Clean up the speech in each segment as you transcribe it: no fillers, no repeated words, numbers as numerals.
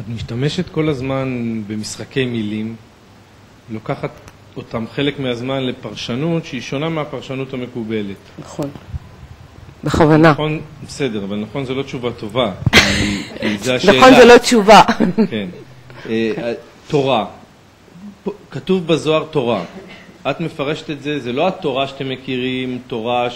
את משתמשת כל הזמן במשחקי מילים, לוקחת אותם חלק מהזמן לפרשנות שהיא שונה מהפרשנות המקובלת. נכון. בכוונה. נכון, בסדר, אבל נכון זו לא תשובה טובה. כי זה השאלה. נכון זו לא תשובה. כן. תורה. כתוב בזוהר תורה. את מפרשת את זה, זה לא התורה שאתם מכירים, תורה,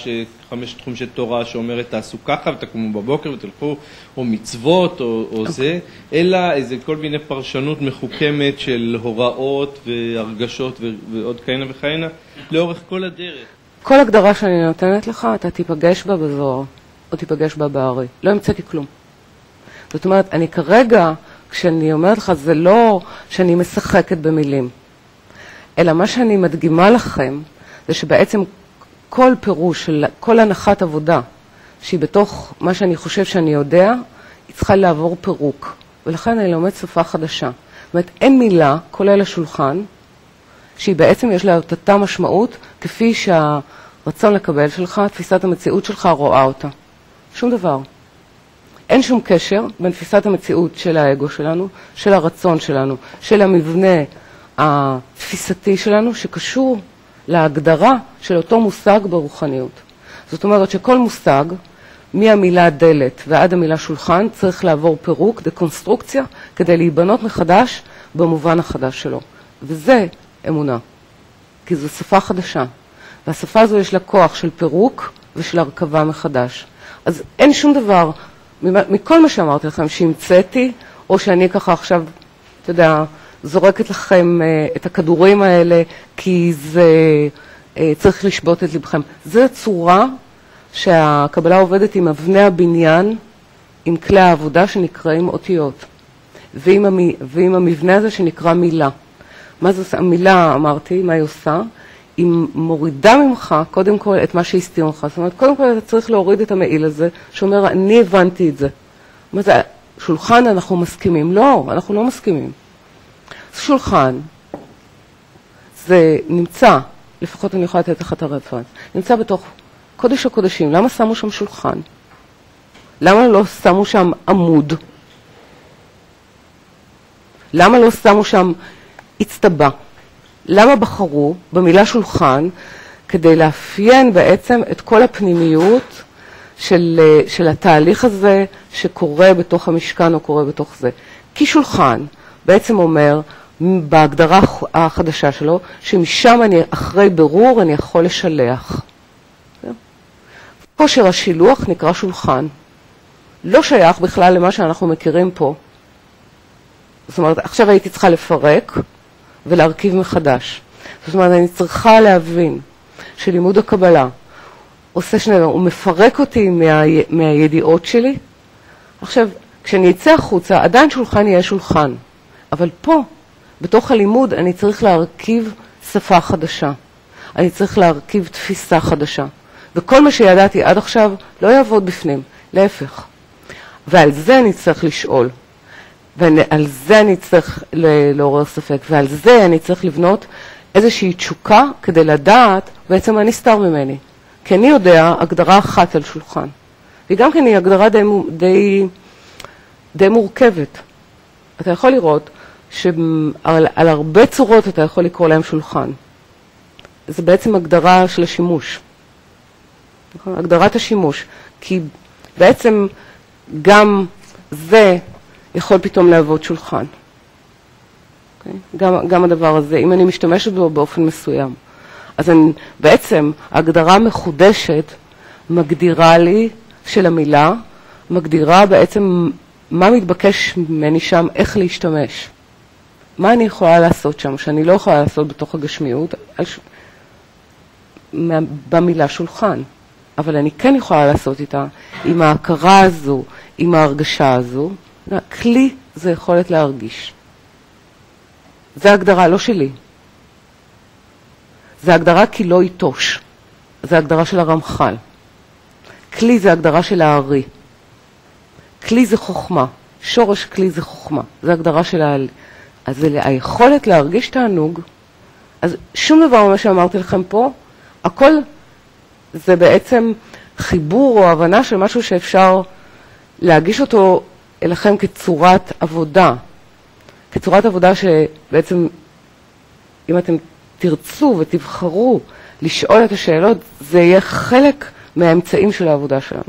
5 תחום של תורה שאומרת תעשו ככה ותקומו בבוקר ותלכו, או מצוות או זה, אלא איזה כל מיני פרשנות מחוכמת של הוראות והרגשות ועוד כהנה וכהנה, לאורך כל הדרך. כל הגדרה שאני נותנת לך, אתה תיפגש בה בזוהר, או תיפגש בה בארי. לא המצאתי כלום. זאת אומרת, אני כרגע, כשאני אומרת לך, זה לא שאני משחקת במילים. אלא מה שאני מדגימה לכם, זה שבעצם כל פירוש של כל הנחת עבודה, שהיא בתוך מה שאני חושב שאני יודע, היא צריכה לעבור פירוק. ולכן אני לומד שפה חדשה. זאת אומרת, אין מילה, כולל השולחן, שהיא בעצם יש לה אותה משמעות, כפי שהרצון לקבל שלך, תפיסת המציאות שלך רואה אותה. שום דבר. אין שום קשר בין תפיסת המציאות של האגו שלנו, של הרצון שלנו, של המבנה התפיסתי שלנו, שקשור להגדרה של אותו מושג ברוחניות. זאת אומרת שכל מושג, מהמילה דלת ועד המילה שולחן, צריך לעבור פירוק, דקונסטרוקציה, כדי להיבנות מחדש במובן החדש שלו. וזה אמונה, כי זו שפה חדשה. והשפה הזו יש לה כוח של פירוק ושל הרכבה מחדש. אז אין שום דבר, מכל מה שאמרתי לכם, שהמצאתי, או שאני ככה עכשיו, אתה יודע, זורקת לכם את הכדורים האלה, כי זה צריך לשבות את לבכם. זו צורה שהקבלה עובדת עם אבני הבניין, עם כלי העבודה שנקראים אותיות, ועם המבנה הזה שנקרא מילה. מה זו המילה, אמרתי, מה היא עושה? היא מורידה ממך, קודם כל, את מה שהסתיר לך. זאת אומרת, קודם כל אתה צריך להוריד את המעיל הזה, שאומר, אני הבנתי את זה. מה זה? שולחן אנחנו מסכימים. לא, אנחנו לא מסכימים. שולחן, זה נמצא, לפחות אני יכולה לתת לך את הרפרנס, נמצא בתוך קודש הקודשים. למה שמו שם שולחן? למה לא שמו שם עמוד? למה לא שמו שם הצטבה? למה בחרו במילה שולחן כדי לאפיין בעצם את כל הפנימיות של התהליך הזה שקורה בתוך המשכן או קורה בתוך זה? כי שולחן בעצם אומר, בהגדרה החדשה שלו, שמשם אני, אחרי ברור, אני יכול לשלח. כושר השילוח נקרא שולחן. לא שייך בכלל למה שאנחנו מכירים פה. זאת אומרת, עכשיו הייתי צריכה לפרק ולהרכיב מחדש. זאת אומרת, אני צריכה להבין שלימוד הקבלה עושה שני דבר, הוא מפרק אותי מהידיעות שלי. עכשיו, כשאני אצא החוצה, עדיין שולחן יהיה שולחן. אבל פה, בתוך הלימוד, אני צריך להרכיב שפה חדשה. אני צריך להרכיב תפיסה חדשה. וכל מה שידעתי עד עכשיו לא יעבוד בפנים, להפך. ועל זה אני צריך לשאול. ועל זה אני צריך לעורר ספק. ועל זה אני צריך לבנות איזושהי תשוקה כדי לדעת בעצם מה נסתר ממני. כי אני יודע הגדרה אחת על שולחן. וגם כן היא הגדרה די מורכבת. אתה יכול לראות שעל הרבה צורות אתה יכול לקרוא להם שולחן. זה בעצם הגדרה של השימוש. הגדרת השימוש. כי בעצם גם זה יכול פתאום לעבוד שולחן. גם הדבר הזה, אם אני משתמשת בו באופן מסוים. אז בעצם ההגדרה מחודשת מגדירה לי של המילה, מגדירה בעצם מה מתבקש ממני שם, איך להשתמש. מה אני יכולה לעשות שם, שאני לא יכולה לעשות בתוך הגשמיות, במילה שולחן. אבל אני כן יכולה לעשות איתה, עם ההכרה הזו, עם ההרגשה הזו. כלי זה יכולת להרגיש. זה הגדרה לא שלי. זה הגדרה כי לא יתוש. זה הגדרה של הרמח"ל. כלי זה הגדרה של הארי. כלי זה חוכמה. שורש כלי זה חוכמה. זה הגדרה של אז היכולת להרגיש תענוג. אז שום דבר ממה שאמרתי לכם פה, הכל זה בעצם חיבור או הבנה של משהו שאפשר להגיש אותו אליכם כצורת עבודה, כצורת עבודה שבעצם, אם אתם תרצו ותבחרו לשאול את השאלות, זה יהיה חלק מהאמצעים של העבודה שלנו.